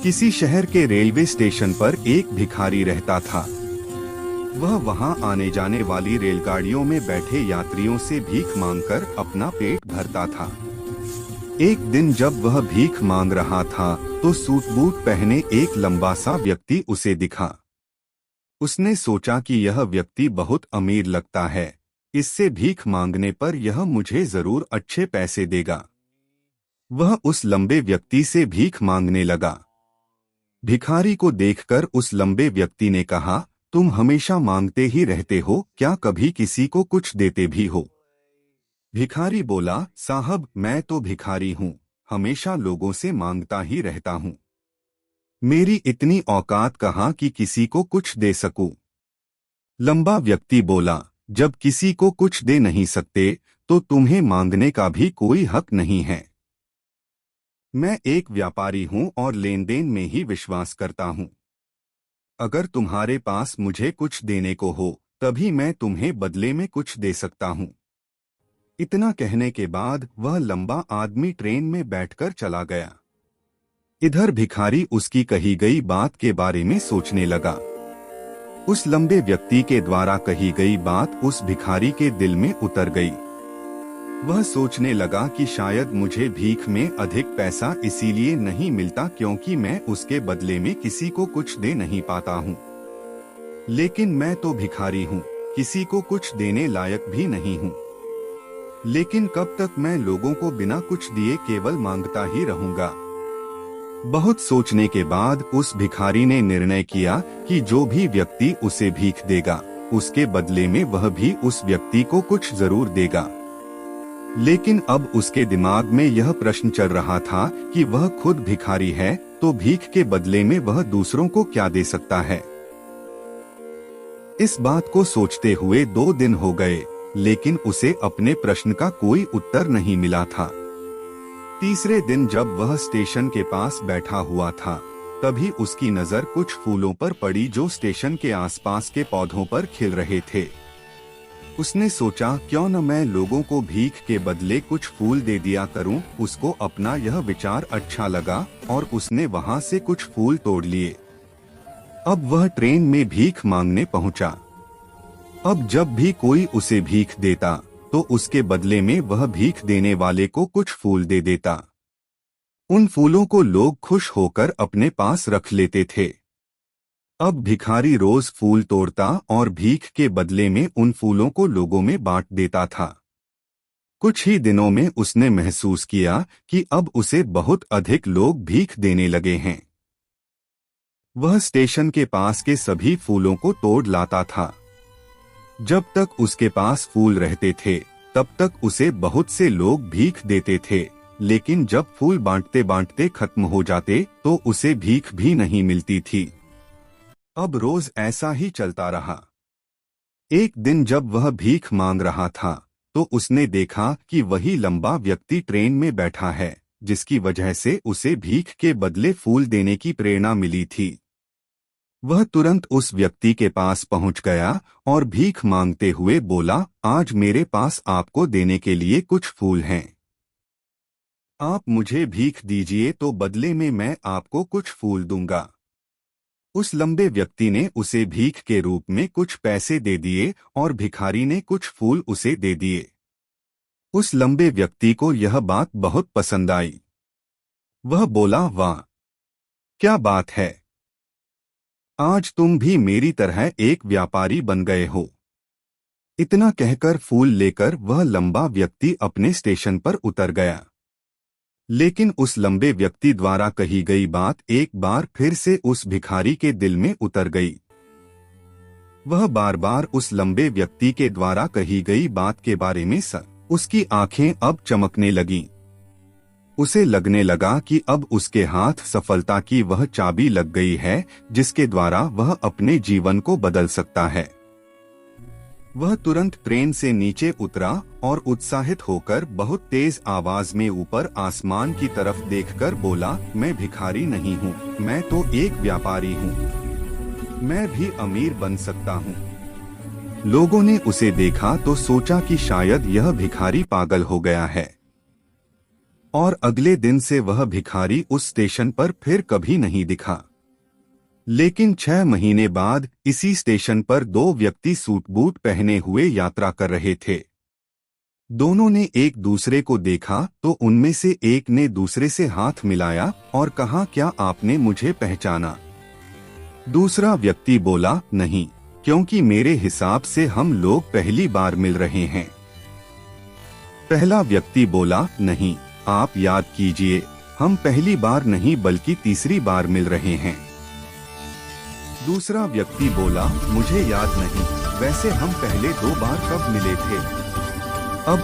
किसी शहर के रेलवे स्टेशन पर एक भिखारी रहता था। वह वहां आने जाने वाली रेलगाड़ियों में बैठे यात्रियों से भीख मांगकर अपना पेट भरता था। एक दिन जब वह भीख मांग रहा था तो सूट बूट पहने एक लंबा सा व्यक्ति उसे दिखा। उसने सोचा कि यह व्यक्ति बहुत अमीर लगता है, इससे भीख मांगने पर यह मुझे जरूर अच्छे पैसे देगा। वह उस लंबे व्यक्ति से भीख मांगने लगा। भिखारी को देखकर उस लंबे व्यक्ति ने कहा, तुम हमेशा मांगते ही रहते हो, क्या कभी किसी को कुछ देते भी हो? भिखारी बोला, साहब मैं तो भिखारी हूँ, हमेशा लोगों से मांगता ही रहता हूँ। मेरी इतनी औकात कहाँ कि किसी को कुछ दे सकूं। लंबा व्यक्ति बोला, जब किसी को कुछ दे नहीं सकते तो तुम्हें मांगने का भी कोई हक नहीं है। मैं एक व्यापारी हूं और लेन देन में ही विश्वास करता हूं। अगर तुम्हारे पास मुझे कुछ देने को हो तभी मैं तुम्हें बदले में कुछ दे सकता हूं। इतना कहने के बाद वह लंबा आदमी ट्रेन में बैठकर चला गया। इधर भिखारी उसकी कही गई बात के बारे में सोचने लगा। उस लंबे व्यक्ति के द्वारा कही गई बात उस भिखारी के दिल में उतर गई। वह सोचने लगा कि शायद मुझे भीख में अधिक पैसा इसीलिए नहीं मिलता क्योंकि मैं उसके बदले में किसी को कुछ दे नहीं पाता हूँ। लेकिन मैं तो भिखारी हूँ, किसी को कुछ देने लायक भी नहीं हूँ। लेकिन कब तक मैं लोगों को बिना कुछ दिए केवल मांगता ही रहूंगा? बहुत सोचने के बाद उस भिखारी ने निर्णय किया कि जो भी व्यक्ति उसे भीख देगा उसके बदले में वह भी उस व्यक्ति को कुछ जरूर देगा। लेकिन अब उसके दिमाग में यह प्रश्न चल रहा था कि वह खुद भिखारी है तो भीख के बदले में वह दूसरों को क्या दे सकता है। इस बात को सोचते हुए 2 दिन हो गए, लेकिन उसे अपने प्रश्न का कोई उत्तर नहीं मिला था। तीसरे दिन जब वह स्टेशन के पास बैठा हुआ था तभी उसकी नजर कुछ फूलों पर पड़ी जो स्टेशन के आसपास के पौधों पर खिल रहे थे। उसने सोचा, क्यों न मैं लोगों को भीख के बदले कुछ फूल दे दिया करूं। उसको अपना यह विचार अच्छा लगा और उसने वहां से कुछ फूल तोड़ लिए। अब वह ट्रेन में भीख मांगने पहुंचा। अब जब भी कोई उसे भीख देता तो उसके बदले में वह भीख देने वाले को कुछ फूल दे देता। उन फूलों को लोग खुश होकर अपने पास रख लेते थे। अब भिखारी रोज फूल तोड़ता और भीख के बदले में उन फूलों को लोगों में बांट देता था। कुछ ही दिनों में उसने महसूस किया कि अब उसे बहुत अधिक लोग भीख देने लगे हैं। वह स्टेशन के पास के सभी फूलों को तोड़ लाता था। जब तक उसके पास फूल रहते थे तब तक उसे बहुत से लोग भीख देते थे, लेकिन जब फूल बांटते बांटते खत्म हो जाते तो उसे भीख भी नहीं मिलती थी। अब रोज ऐसा ही चलता रहा। एक दिन जब वह भीख मांग रहा था तो उसने देखा कि वही लंबा व्यक्ति ट्रेन में बैठा है, जिसकी वजह से उसे भीख के बदले फूल देने की प्रेरणा मिली थी। वह तुरंत उस व्यक्ति के पास पहुंच गया और भीख मांगते हुए बोला, आज मेरे पास आपको देने के लिए कुछ फूल हैं। आप मुझे भीख दीजिए तो बदले में मैं आपको कुछ फूल दूंगा। उस लंबे व्यक्ति ने उसे भीख के रूप में कुछ पैसे दे दिए और भिखारी ने कुछ फूल उसे दे दिए। उस लंबे व्यक्ति को यह बात बहुत पसंद आई। वह बोला, वाह, क्या बात है, आज तुम भी मेरी तरह एक व्यापारी बन गए हो। इतना कहकर फूल लेकर वह लंबा व्यक्ति अपने स्टेशन पर उतर गया। लेकिन उस लंबे व्यक्ति द्वारा कही गई बात एक बार फिर से उस भिखारी के दिल में उतर गई। वह बार बार उस लंबे व्यक्ति के द्वारा कही गई बात के बारे में उसकी आंखें अब चमकने लगीं। उसे लगने लगा कि अब उसके हाथ सफलता की वह चाबी लग गई है जिसके द्वारा वह अपने जीवन को बदल सकता है। वह तुरंत ट्रेन से नीचे उतरा और उत्साहित होकर बहुत तेज आवाज में ऊपर आसमान की तरफ देखकर बोला, मैं भिखारी नहीं हूँ, मैं तो एक व्यापारी हूँ। मैं भी अमीर बन सकता हूँ। लोगों ने उसे देखा तो सोचा कि शायद यह भिखारी पागल हो गया है। और अगले दिन से वह भिखारी उस स्टेशन पर फिर कभी नहीं दिखा। लेकिन 6 महीने बाद इसी स्टेशन पर 2 व्यक्ति सूट बूट पहने हुए यात्रा कर रहे थे। दोनों ने एक दूसरे को देखा तो उनमें से एक ने दूसरे से हाथ मिलाया और कहा, क्या आपने मुझे पहचाना? दूसरा व्यक्ति बोला, नहीं, क्योंकि मेरे हिसाब से हम लोग पहली बार मिल रहे हैं। पहला व्यक्ति बोला, नहीं, आप याद कीजिए, हम पहली बार नहीं बल्कि तीसरी बार मिल रहे हैं। दूसरा व्यक्ति बोला, मुझे याद नहीं, वैसे हम पहले 2 बार कब मिले थे? अब